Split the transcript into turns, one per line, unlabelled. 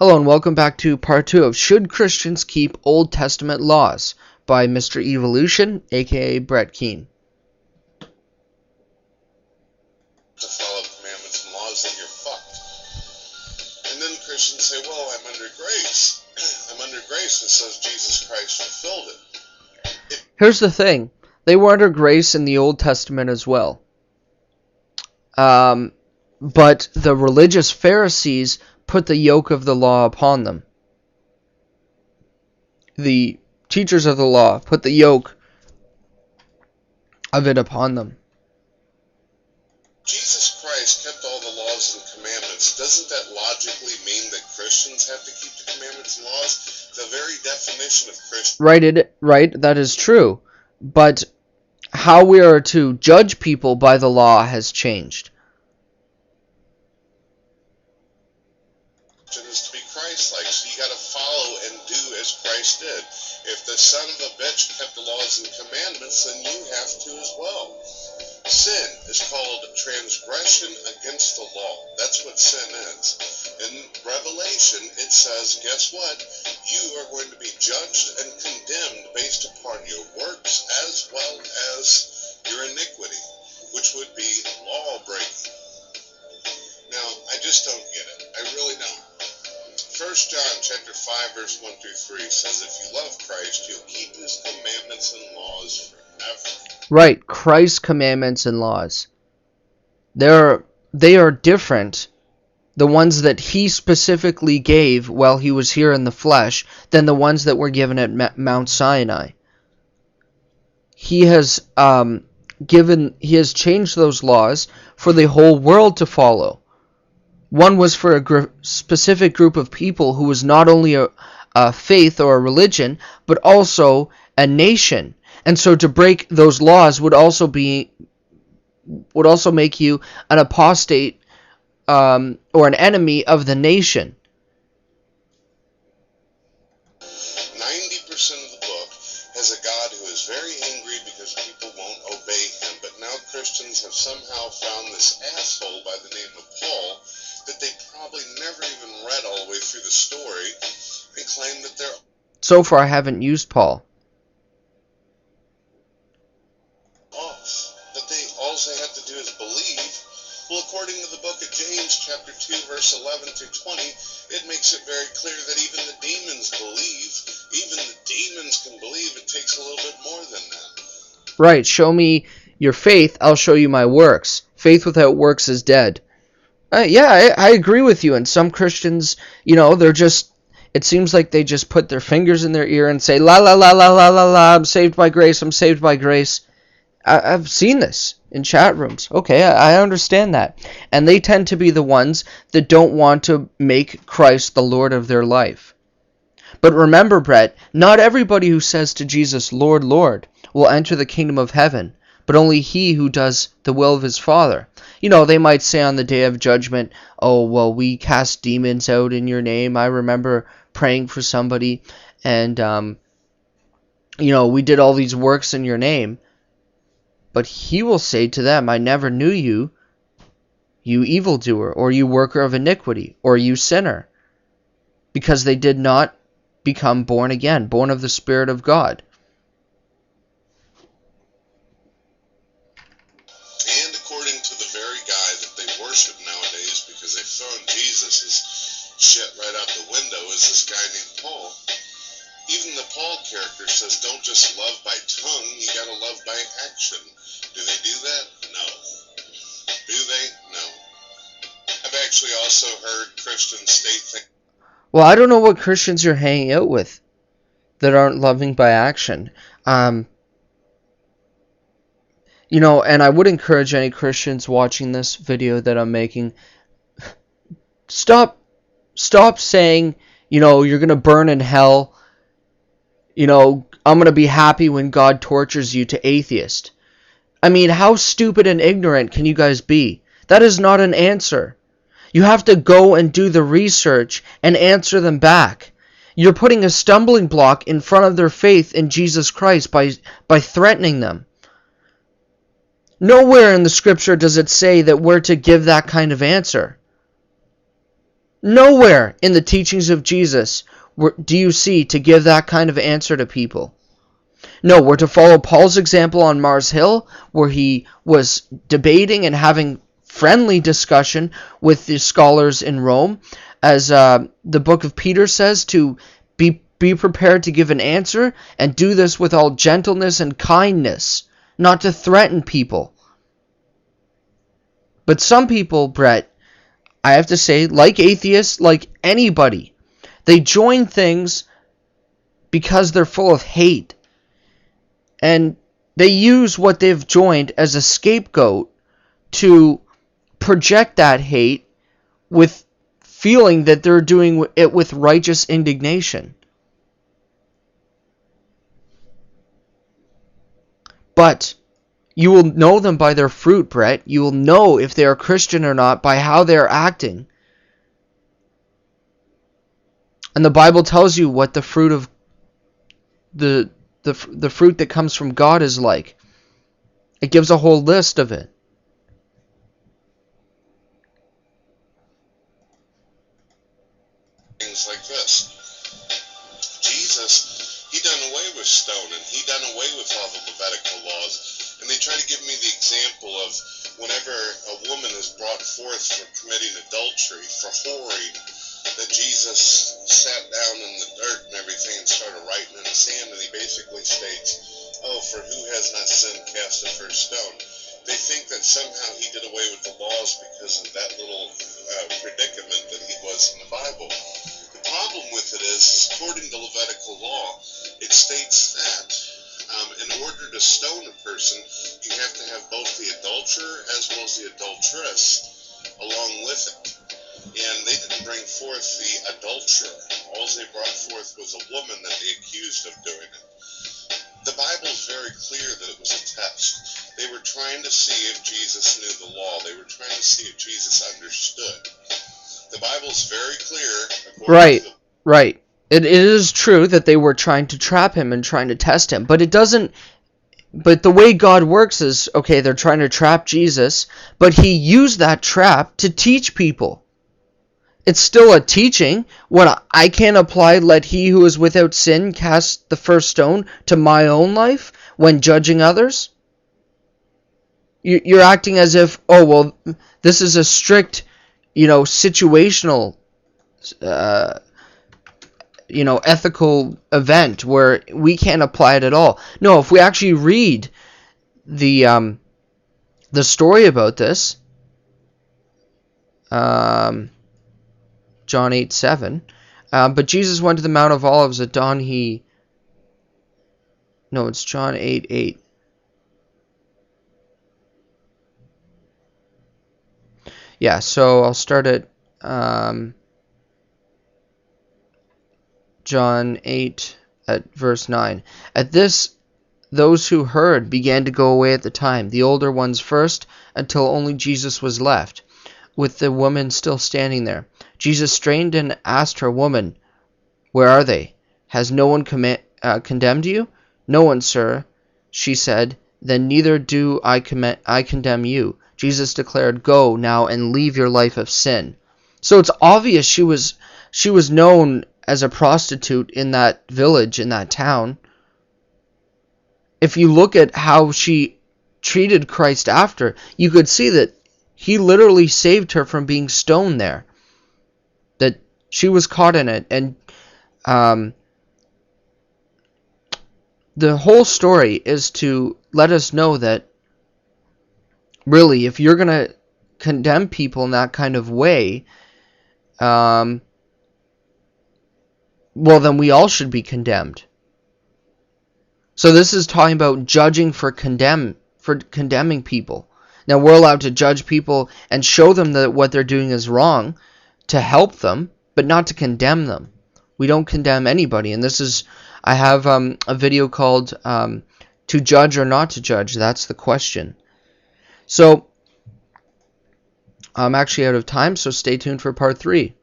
Hello and welcome back to part 2 of Should Christians Keep Old Testament Laws by Mr. Evolution, aka Brett Keane.
To follow commandments and laws, then you're fucked. And then Christians say, well, I'm under grace. I'm under grace, and it says Jesus Christ fulfilled it.
Here's the thing. They were under grace in the Old Testament as well. But the religious Pharisees put the yoke of the law upon them. The teachers of the law put the yoke of it upon them.
Jesus Christ kept all the laws and commandments. Doesn't that logically mean that Christians have to keep the commandments and laws? The very definition of Christian.
Right, that is true. But how we are to judge people by the law has changed.
Is to be Christ-like, so you got to follow and do as Christ did. If the son of a bitch kept the laws and commandments, then you have to as well. Sin is called transgression against the law. That's what sin is. In Revelation, it says, guess what? You are going to be judged and condemned based upon your works as well as your iniquity, which would be law breaking. Now, I just don't get it. I really don't. 1 John chapter 5 verse 1 through 3 says, if you love Christ, you'll keep his commandments and laws forever.
Right, Christ's commandments and laws. They are different, the ones that he specifically gave while he was here in the flesh, than the ones that were given at Mount Sinai. He has changed those laws for the whole world to follow. One was for a specific group of people who was not only a faith or a religion, but also a nation. And so to break those laws would also make you an apostate or an enemy of the nation.
90% of the book has a God who is very angry because people won't obey him. But now Christians have somehow found this asshole by the name of Paul that they probably never even read all the way through the story and claim that they're...
So far I haven't used Paul.
off. That all they have to do is believe. Well, according to the book of James, chapter 2, verse 11 through 20, it makes it very clear that even the demons believe. Even the demons can believe. It takes a little bit more than that.
Right, show me your faith, I'll show you my works. Faith without works is dead. I agree with you. And some Christians, it seems like they just put their fingers in their ear and say, la la la la la la la, I'm saved by grace, I'm saved by grace. I've seen this in chat rooms. Okay, I understand that. And they tend to be the ones that don't want to make Christ the Lord of their life. But remember, Brett, not everybody who says to Jesus, Lord, Lord, will enter the kingdom of heaven, but only he who does the will of his Father. They might say on the day of judgment, oh, well, we cast demons out in your name. I remember praying for somebody, and, we did all these works in your name. But he will say to them, I never knew you, you evildoer, or you worker of iniquity, or you sinner, because they did not become born again, born of the Spirit of God.
And according to the very guy that they worship nowadays, because they've thrown Jesus' shit right out the window, is this guy named Paul. Even the Paul character says, don't just love by tongue, you gotta love by action. Do they do that? No. Do they? No. I've actually also heard Christians state things.
Well, I don't know what Christians you're hanging out with that aren't loving by action. And I would encourage any Christians watching this video that I'm making, stop saying, you're going to burn in hell. I'm going to be happy when God tortures you to atheist. I mean, how stupid and ignorant can you guys be? That is not an answer. You have to go and do the research and answer them back. You're putting a stumbling block in front of their faith in Jesus Christ by threatening them. Nowhere in the scripture does it say that we're to give that kind of answer. Nowhere in the teachings of Jesus do you see to give that kind of answer to people. No, we're to follow Paul's example on Mars Hill, where he was debating and having friendly discussion with the scholars in Rome, as the book of Peter says, to be prepared to give an answer, and do this with all gentleness and kindness, not to threaten people. But some people, Brett, I have to say, like atheists, like anybody, they join things because they're full of hate. And they use what they've joined as a scapegoat to project that hate with feeling that they're doing it with righteous indignation. But you will know them by their fruit, Brett. You will know if they are Christian or not by how they're acting. And the Bible tells you what the fruit of the fruit that comes from God is like. It gives a whole list of it.
Things like this. Jesus, he done away with stoning. He done away with all the Levitical laws. And they try to give me the example of whenever a woman is brought forth for committing adultery, for whoring, that Jesus sat down in the dirt and everything and started writing in the sand, and he basically states, oh, for who has not sinned, cast the first stone. They think that somehow he did away with the laws because of that little predicament that he was in the Bible. The problem with it is, according to Levitical law, it states that in order to stone a person, you have to have both the adulterer as well as the adulteress along with it. And they didn't bring forth the adulterer. All they brought forth was a woman that they accused of doing it. The Bible is very clear that it was a test. They were trying to see if Jesus knew the law. They were trying to see if Jesus understood. The Bible is very clear.
Right. It is true that they were trying to trap him and trying to test him, but it doesn't. But the way God works is, okay, they're trying to trap Jesus, but he used that trap to teach people. It's still a teaching. When I can't apply, let he who is without sin cast the first stone to my own life when judging others. You're acting as if, oh, well, this is a strict, situational, ethical event where we can't apply it at all. No, if we actually read the story about this, John 8:7. But Jesus went to the Mount of Olives at dawn. It's John 8:8. Yeah, so I'll start at John 8 at verse 9. At this, those who heard began to go away at the time, the older ones first, until only Jesus was left, with the woman still standing there. Jesus strained and asked her, Woman, where are they? Has no one condemned you? No one, sir, she said. Then neither do I condemn you. Jesus declared, Go now and leave your life of sin. So it's obvious she was known as a prostitute in that village, in that town. If you look at how she treated Christ after, you could see that he literally saved her from being stoned there. That she was caught in it. And the whole story is to let us know that really, if you're going to condemn people in that kind of way, well, then we all should be condemned. So this is talking about judging for condemning people. Now, we're allowed to judge people and show them that what they're doing is wrong to help them, but not to condemn them. We don't condemn anybody. And I have a video called To Judge or Not to Judge. That's the question. So, I'm actually out of time, so stay tuned for part 3.